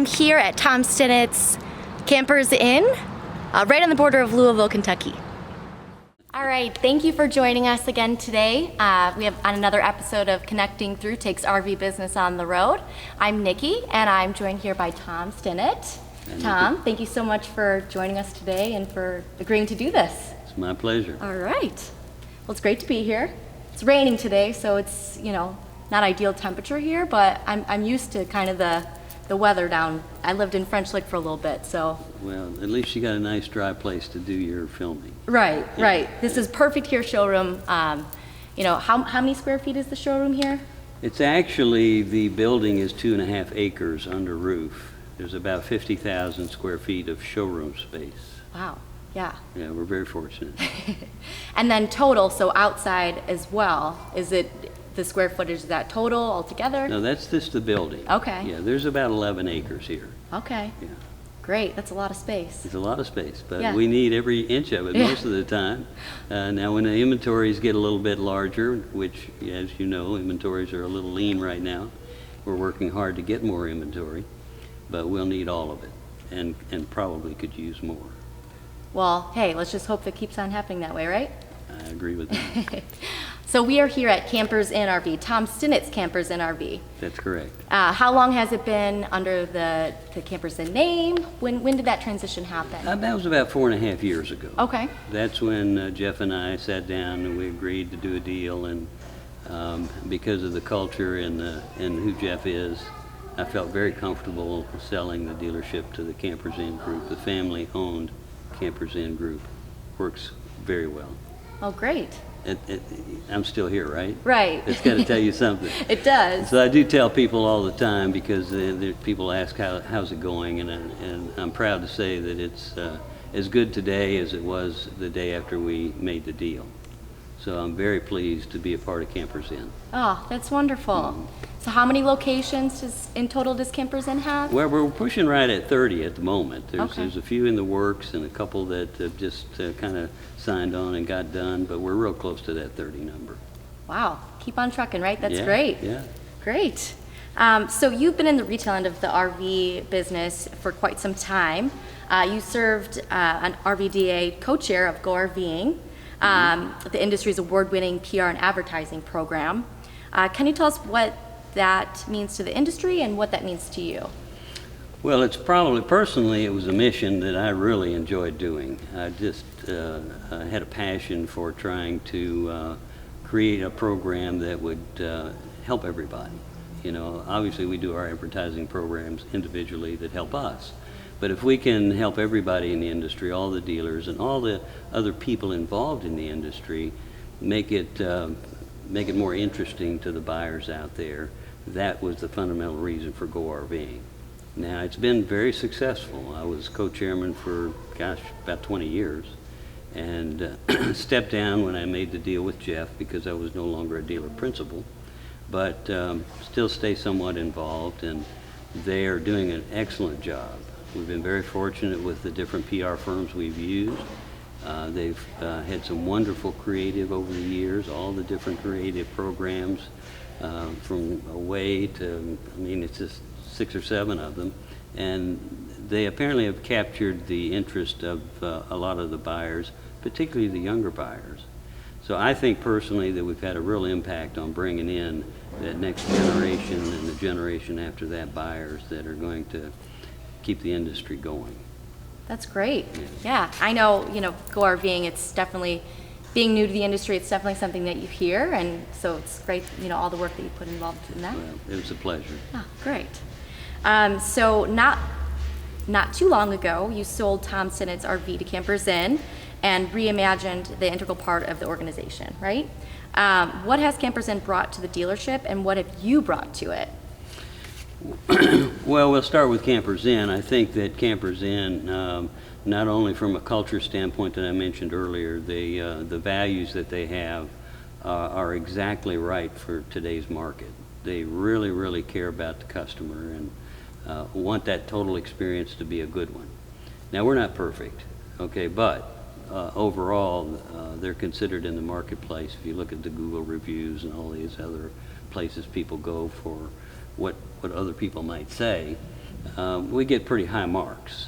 I'm here at Tom Stinnett's Campers Inn, right on the border of Louisville, Kentucky. All right, thank you for joining us again today. We have on another episode of Connecting Through takes RV Business on the road. I'm Nikki, and I'm joined here by Tom Stinnett. Tom, thank you so much for joining us today and for agreeing to do this. It's my pleasure. All right. Well, it's great to be here. It's raining today, so it's, not ideal temperature here, but I'm used to kind of the weather down. I lived in French Lick for a little bit, so. Well, at least you got a nice dry place to do your filming. Right, yeah. Right. This is perfect here showroom. How many square feet is the showroom here? It's actually, the building is 2.5 acres under roof. There's about 50,000 square feet of showroom space. Wow, yeah. Yeah, we're very fortunate. And then total, so outside as well, is it the square footage, is that total altogether? No, that's just the building. Okay. Yeah, there's about 11 acres here. Okay. Yeah. Great, that's a lot of space. It's a lot of space, but yeah. we need every inch of it most of the time. Now, when the inventories get a little bit larger, which, as you know, inventories are a little lean right now, we're working hard to get more inventory, but we'll need all of it, and probably could use more. Well, hey, let's just hope that keeps on happening that way, right? I agree with that. So we are here at Campers Inn RV, Tom Stinnett's Campers Inn RV. That's correct. How long has it been under the Campers Inn name? When did that transition happen? That was about 4.5 years ago. Okay. That's when Jeff and I sat down and we agreed to do a deal, and because of the culture and who Jeff is, I felt very comfortable selling the dealership to the Campers Inn Group. The family-owned Campers Inn Group works very well. Oh, great. I'm still here, right? Right. It's got to tell you something. It does. So I do tell people all the time, because people ask how's it going, and I'm proud to say that it's as good today as it was the day after we made the deal. So I'm very pleased to be a part of Campers Inn. Oh, that's wonderful. So how many locations in total does Campers Inn have? Well, we're pushing right at 30 at the moment. Okay. There's a few in the works and a couple that have just kind of signed on and got done, but we're real close to that 30 number. Wow, keep on trucking, right? That's Yeah, great. Yeah. Great. So you've been in the retail end of the RV business for quite some time. You served an RVDA co-chair of Go RVing, the industry's award-winning PR and advertising program. Can you tell us what that means to the industry and what that means to you? Well, it's probably, personally, it was a mission that I really enjoyed doing. I just had a passion for trying to create a program that would help everybody. Obviously we do our advertising programs individually that help us. But if we can help everybody in the industry, all the dealers and all the other people involved in the industry, make it more interesting to the buyers out there, that was the fundamental reason for Go RVing. Now, it's been very successful. I was co-chairman for, about 20 years, and stepped down when I made the deal with Jeff because I was no longer a dealer principal, but still stay somewhat involved, and they are doing an excellent job. We've been very fortunate with the different PR firms we've used. They've had some wonderful creative over the years, all the different creative programs, from away to, it's just 6 or 7 of them. And they apparently have captured the interest of a lot of the buyers, particularly the younger buyers. So I think personally that we've had a real impact on bringing in that next generation and the generation after that buyers that are going to keep the industry going. That's great. Yeah, I know, Go RVing, it's definitely, being new to the industry, it's definitely something that you hear, and so it's great, all the work that you put involved in that. Well, it was a pleasure. Oh, great. So not too long ago, you sold Tom Stinnett's RV to Campers Inn and reimagined the integral part of the organization, right? What has Campers Inn brought to the dealership, and what have you brought to it? Well, we'll start with Campers Inn. I think that Campers Inn, not only from a culture standpoint that I mentioned earlier, the values that they have are exactly right for today's market. They really, really care about the customer and want that total experience to be a good one. Now, we're not perfect, okay, but overall, they're considered in the marketplace. If you look at the Google reviews and all these other places people go for what other people might say, we get pretty high marks.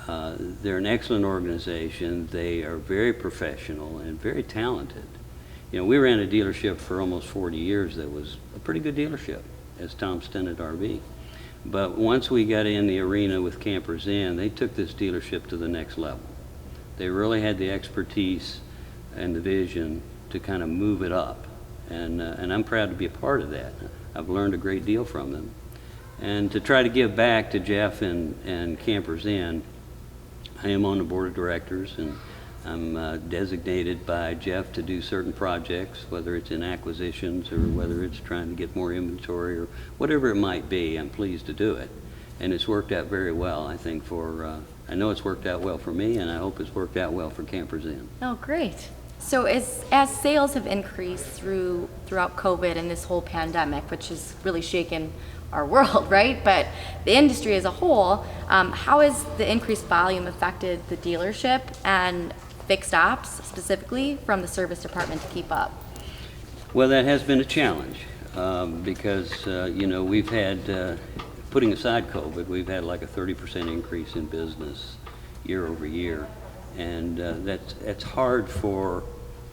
They're an excellent organization. They are very professional and very talented. You know, we ran a dealership for almost 40 years that was a pretty good dealership as Tom Stinnett RV. But once we got in the arena with Campers Inn, they took this dealership to the next level. They really had the expertise and the vision to kind of move it up. And I'm proud to be a part of that. I've learned a great deal from them. And to try to give back to Jeff and Campers Inn, I am on the board of directors, and I'm designated by Jeff to do certain projects, whether it's in acquisitions or whether it's trying to get more inventory or whatever it might be. I'm pleased to do it. And it's worked out very well, I think, I know it's worked out well for me, and I hope it's worked out well for Campers Inn. Oh, great. So as sales have increased throughout COVID and this whole pandemic, which has really shaken our world, right? But the industry as a whole, how has the increased volume affected the dealership and fixed ops specifically from the service department to keep up? Well, that has been a challenge because, you know, we've had, putting aside COVID, we've had like a 30% increase in business year over year. And that's hard for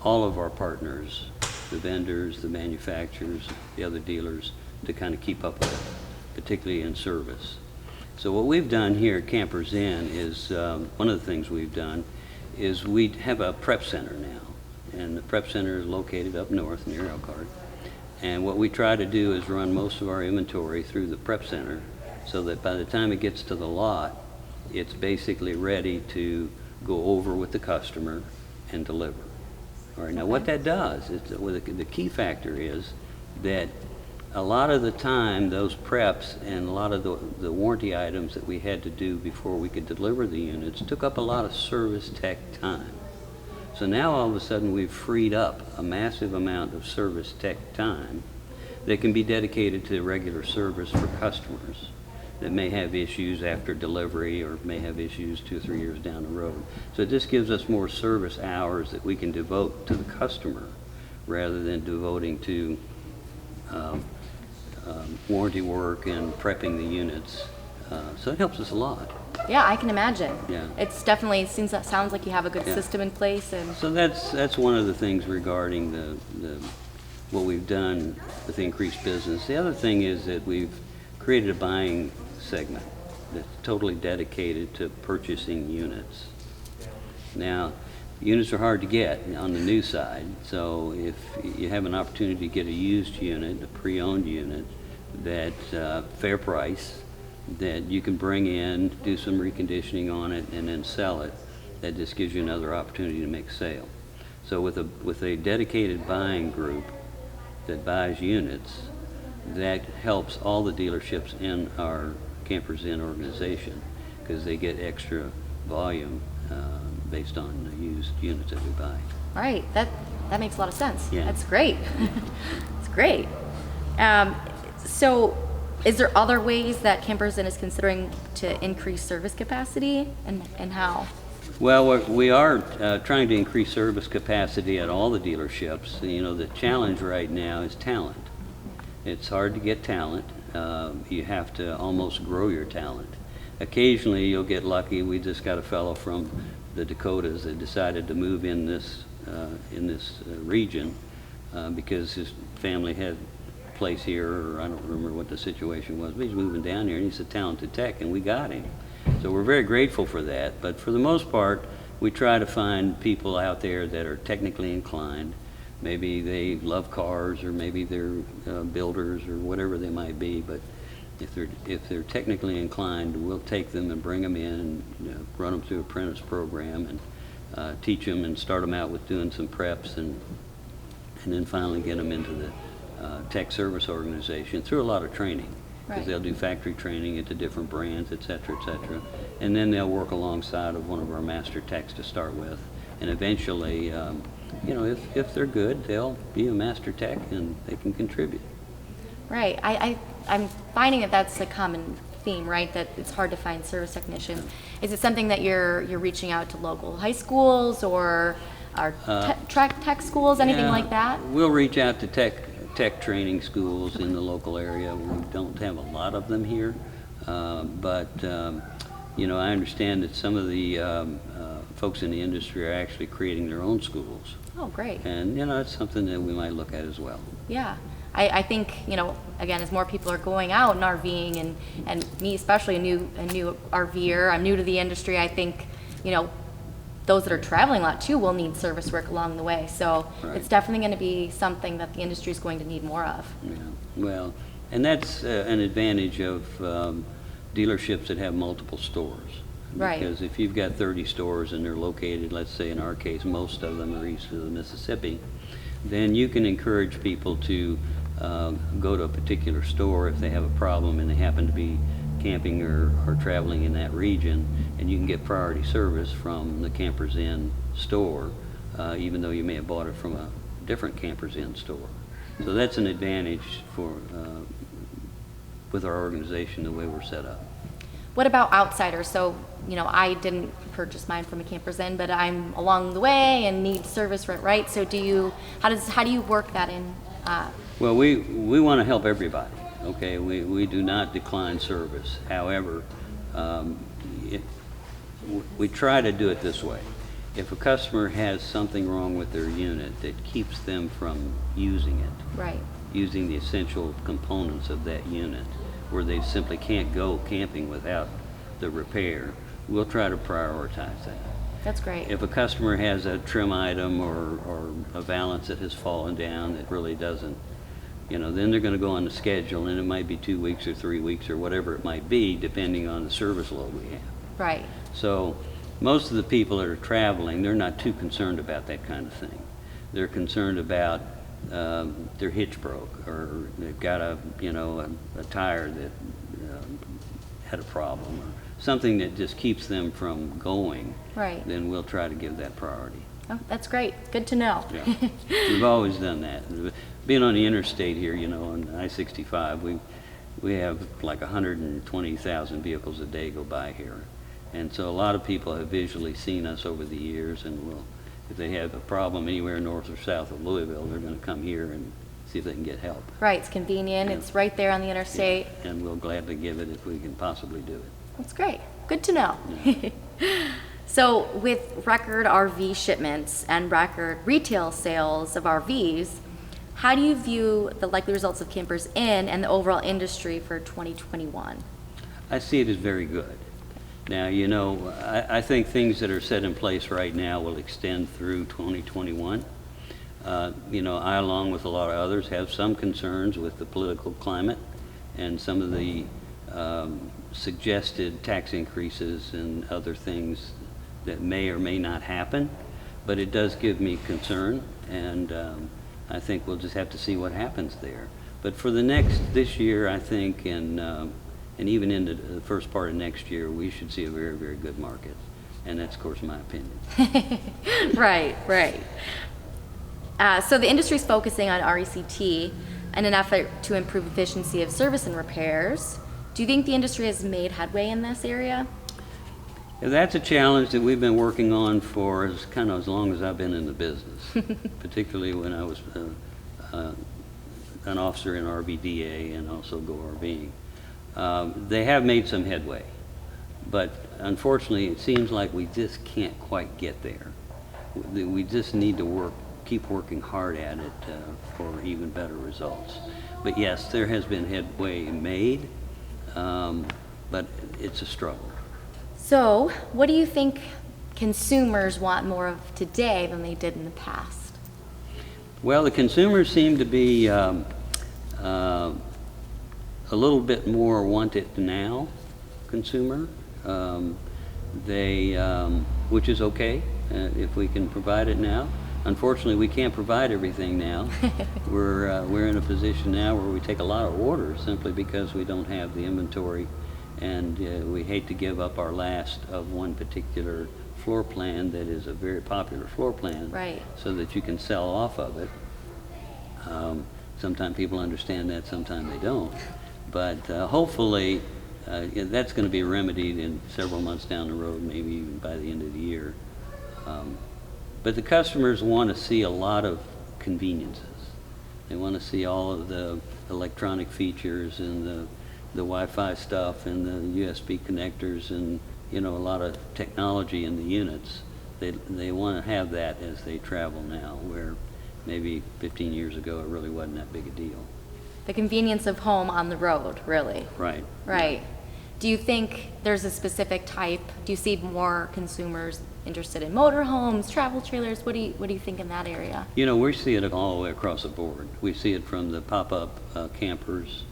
all of our partners, the vendors, the manufacturers, the other dealers, to kind of keep up with it, particularly in service. So what we've done here at Campers Inn is, one of the things we've done is we have a prep center now. And the prep center is located up north near Elkhart. And what we try to do is run most of our inventory through the prep center so that by the time it gets to the lot, it's basically ready to go over with the customer and deliver. All right, now what that does, the key factor is that a lot of the time those preps and a lot of the warranty items that we had to do before we could deliver the units took up a lot of service tech time. So now all of a sudden we've freed up a massive amount of service tech time that can be dedicated to regular service for customers that may have issues after delivery or may have issues 2 or 3 years down the road. So it just gives us more service hours that we can devote to the customer rather than devoting to warranty work and prepping the units. So it helps us a lot. Yeah, I can imagine. Yeah. It's definitely, sounds like you have a good system in place. And so that's one of the things regarding what we've done with increased business. The other thing is that we've created a buying segment that's totally dedicated to purchasing units. Now, units are hard to get on the new side, so if you have an opportunity to get a used unit, a pre-owned unit, that fair price, that you can bring in, do some reconditioning on it, and then sell it, that just gives you another opportunity to make a sale. So with a dedicated buying group that buys units, that helps all the dealerships in our Campers Inn organization because they get extra volume based on the used units that we buy. all right, that makes a lot of sense. Yeah. That's great. It's great. So is there other ways that Campers Inn is considering to increase service capacity, and how? Well, we are trying to increase service capacity at all the dealerships. You know, the challenge right now is talent. It's hard to get talent. You have to almost grow your talent. Occasionally you'll get lucky. We just got a fellow from the Dakotas that decided to move in this region because his family had a place here, or I don't remember what the situation was, but he's moving down here and he's a talented tech and we got him. So we're very grateful for that, but for the most part we try to find people out there that are technically inclined. Maybe they love cars, or maybe they're builders, or whatever they might be. But if they're technically inclined, we'll take them and bring them in, and run them through an apprentice program, and teach them and start them out with doing some preps, and then finally get them into the tech service organization through a lot of training, because they'll do factory training into different brands, et cetera, and then they'll work alongside of one of our master techs to start with, and eventually. You know, if they're good, they'll be a master tech and they can contribute. Right. I'm finding that that's a common theme, right? That it's hard to find service technicians. Is it something that you're reaching out to local high schools or tech schools, anything like that? We'll reach out to tech training schools in the local area. We don't have a lot of them here, You know, I understand that some of the folks in the industry are actually creating their own schools. Oh, great. And, you know, it's something that we might look at as well. Yeah. I think, you know, again, as more people are going out and RVing, and me especially, a new RVer, I'm new to the industry, I think, you know, those that are traveling a lot too will need service work along the way. So Right. it's definitely going to be something that the industry is going to need more of. Yeah. Well, and that's an advantage of dealerships that have multiple stores. Right. Because if you've got 30 stores and they're located, let's say in our case, most of them are east of the Mississippi, then you can encourage people to go to a particular store if they have a problem and they happen to be camping or traveling in that region, and you can get priority service from the Campers Inn store, even though you may have bought it from a different Campers Inn store. So that's an advantage for with our organization, the way we're set up. What about outsiders? So, you know, I didn't purchase mine from a Campers Inn, but I'm along the way and need service rent, right? So how do you work that in? Well, we want to help everybody, okay? We do not decline service. However, we try to do it this way. If a customer has something wrong with their unit that keeps them from using it, Right. using the essential components of that unit, where they simply can't go camping without the repair, we'll try to prioritize that. That's great. If a customer has a trim item or a valance that has fallen down that really doesn't, you know, then they're going to go on the schedule, and it might be 2 weeks or 3 weeks or whatever it might be, depending on the service load we have. Right. So most of the people that are traveling, they're not too concerned about that kind of thing. They're concerned about their hitch broke, or they've got a tire that had a problem, or something that just keeps them from going. Right. Then we'll try to give that priority. Oh, that's great. Good to know. Yeah. We've always done that. Being on the interstate here, you know, on I-65, we have like 120,000 vehicles a day go by here. And so a lot of people have visually seen us over the years, and will, if they have a problem anywhere north or south of Louisville, they're going to come here and see if they can get help. Right. It's convenient. Yeah. It's right there on the interstate. Yeah. And we'll gladly give it if we can possibly do it. That's great. Good to know. Yeah. So with record RV shipments and record retail sales of RVs, how do you view the likely results of Campers Inn and the overall industry for 2021? I see it as very good. Now, you know, I think things that are set in place right now will extend through 2021. You know, I, along with a lot of others, have some concerns with the political climate and some of the suggested tax increases and other things that may or may not happen, but it does give me concern, and I think we'll just have to see what happens there. But for this year, I think, and even into the first part of next year, we should see a very, very good market. And that's, of course, my opinion. Right, right. So the industry is focusing on RECT in an effort to improve efficiency of service and repairs. Do you think the industry has made headway in this area? And that's a challenge that we've been working on for as long as I've been in the business, particularly when I was an officer in RVDA and also Go RVing. They have made some headway, but unfortunately it seems like we just can't quite get there. We just need to keep working hard at it for even better results. But yes, there has been headway made, but it's a struggle. So what do you think consumers want more of today than they did in the past? Well, the consumers seem to be a little bit more want it now consumer. Which is okay if we can provide it now. Unfortunately, we can't provide everything now. We're in a position now where we take a lot of orders simply because we don't have the inventory, and we hate to give up our last of one particular floor plan that is a very popular floor plan, right, so that you can sell off of it. Sometimes people understand that, sometimes they don't. But hopefully that's going to be remedied in several months down the road, maybe even by the end of the year. But the customers want to see a lot of conveniences. They want to see all of the electronic features and the Wi-Fi stuff and the USB connectors and, you know, a lot of technology in the units. They want to have that as they travel now, where maybe 15 years ago it really wasn't that big a deal. The convenience of home on the road, really. Right. Right. Do you think there's a specific type? Do you see more consumers interested in motorhomes, travel trailers? What do you think in that area? You know, we see it all the way across the board. We see it from the pop-up campers,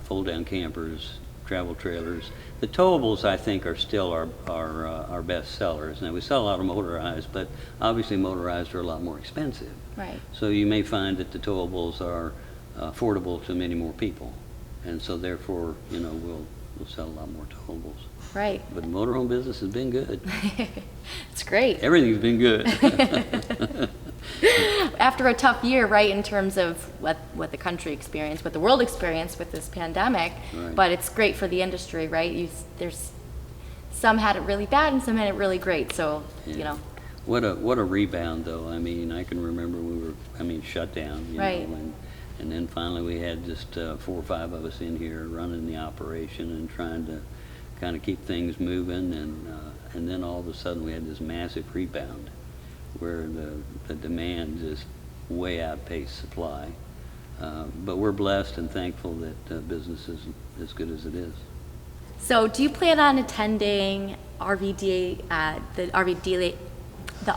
fold-down campers, travel trailers. The towables, I think, are still our best sellers. Now, we sell a lot of motorized, but obviously motorized are a lot more expensive. Right. So you may find that the towables are affordable to many more people. And so therefore, you know, we'll sell a lot more towables. Right. But the motorhome business has been good. It's great. Everything's been good. After a tough year, right, in terms of what the country experienced, what the world experienced with this pandemic, Right. but it's great for the industry, right? There's some had it really bad and some had it really great, so, you know. What a rebound, though. I mean, I can remember we were, shut down, you Right. know, and then finally we had just 4 or 5 of us in here running the operation and trying to kind of keep things moving, and then all of a sudden we had this massive rebound where the demand just way outpaced supply. But we're blessed and thankful that business is as good as it is. So do you plan on attending the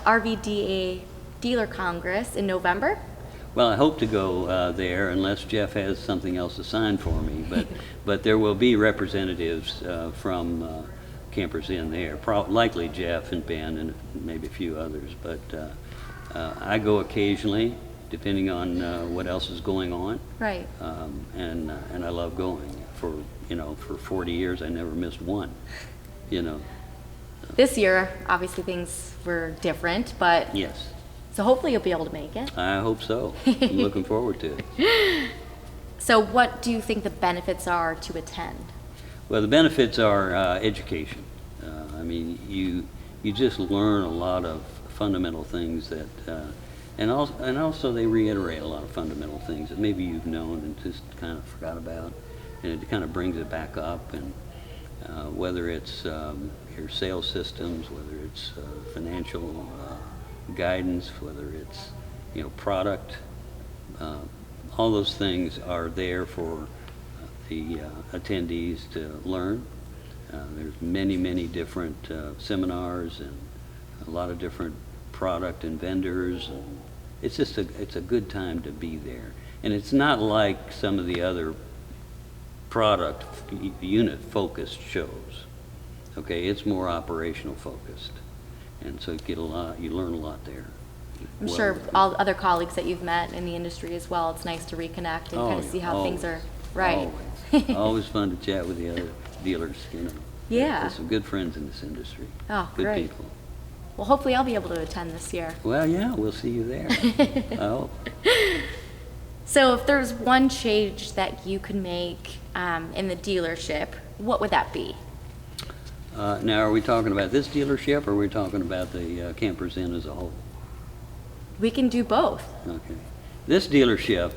RVDA Dealer Congress in November? Well, I hope to go there unless Jeff has something else to sign for me, but there will be representatives from Campers in there, likely Jeff and Ben and maybe a few others, but I go occasionally depending on what else is going on. Right. And I love going. For 40 years I never missed one, you know. This year, obviously things were different, but Yes. so hopefully you'll be able to make it. I hope so. I'm looking forward to it. So what do you think the benefits are to attend? Well, the benefits are education. You just learn a lot of fundamental things that, and also they reiterate a lot of fundamental things that maybe you've known and just kind of forgot about, and it kind of brings it back up. And whether it's your sales systems, whether it's financial guidance, whether it's product, all those things are there for the attendees to learn. There's many different seminars and a lot of different product and vendors. And it's a good time to be there. And it's not like some of the other product unit focused shows. Okay, it's more operational focused, and so you learn a lot there. I'm sure all other colleagues that you've met in the industry as well, it's nice to reconnect and kind of see how things are. Right. Always fun to chat with the other dealers, you know. Yeah. There's some good friends in this industry. Oh, good great. people. Well, hopefully I'll be able to attend this year. Well, yeah, we'll see you there. I hope. So if there's one change that you could make in the dealership, what would that be? Now, are we talking about this dealership, or are we talking about the Campers Inn as a whole? We can do both. Okay. This dealership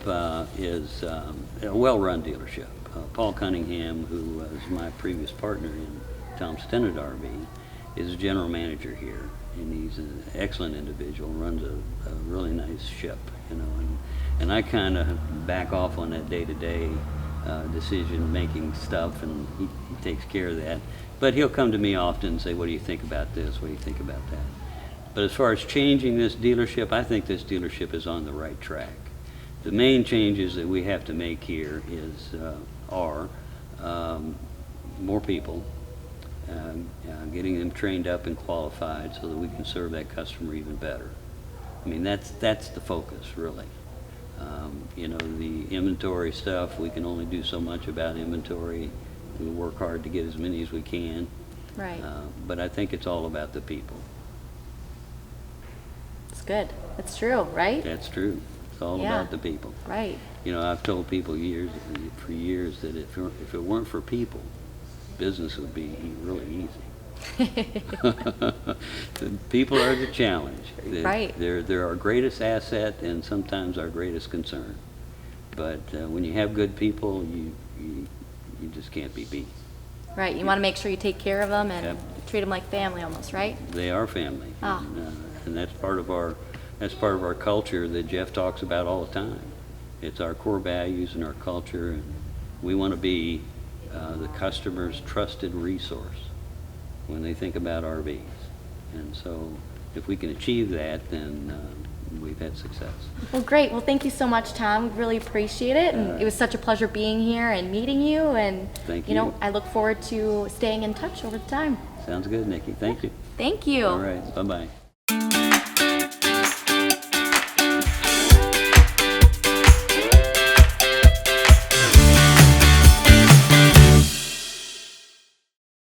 is a well-run dealership. Paul Cunningham, who was my previous partner in Stinnett RV, is a general manager here, and he's an excellent individual, runs a really nice ship, you know, and I kind of back off on that day-to-day decision-making stuff, and he takes care of that. But he'll come to me often and say, what do you think about this? What do you think about that? But as far as changing this dealership, I think this dealership is on the right track. The main changes that we have to make here are more people, getting them trained up and qualified so that we can serve that customer even better. I mean, that's the focus, really. The inventory stuff, we can only do so much about inventory. We work hard to get as many as we can. Right. But I think it's all about the people. It's good. It's true, right? That's true. It's all Yeah. about the people. Right. I've told people for years that if it weren't for people, business would be really easy. The people are the challenge. Right. They're our greatest asset and sometimes our greatest concern. But when you have good people, you just can't be beat. Right, you want to make sure you take care of them and Yep. treat them like family almost, right? They are family. Ah. And that's part of our culture that Jeff talks about all the time. It's our core values and our culture, and we want to be the customer's trusted resource when they think about RVs. And so if we can achieve that, then we've had success. Well, great. Well, thank you so much, Tom. We really appreciate it. And it was such a pleasure being here and meeting you. And, Thank you know, you. I look forward to staying in touch over the time. Sounds good, Nikki. Thank you. Thank you. All right. Bye-bye.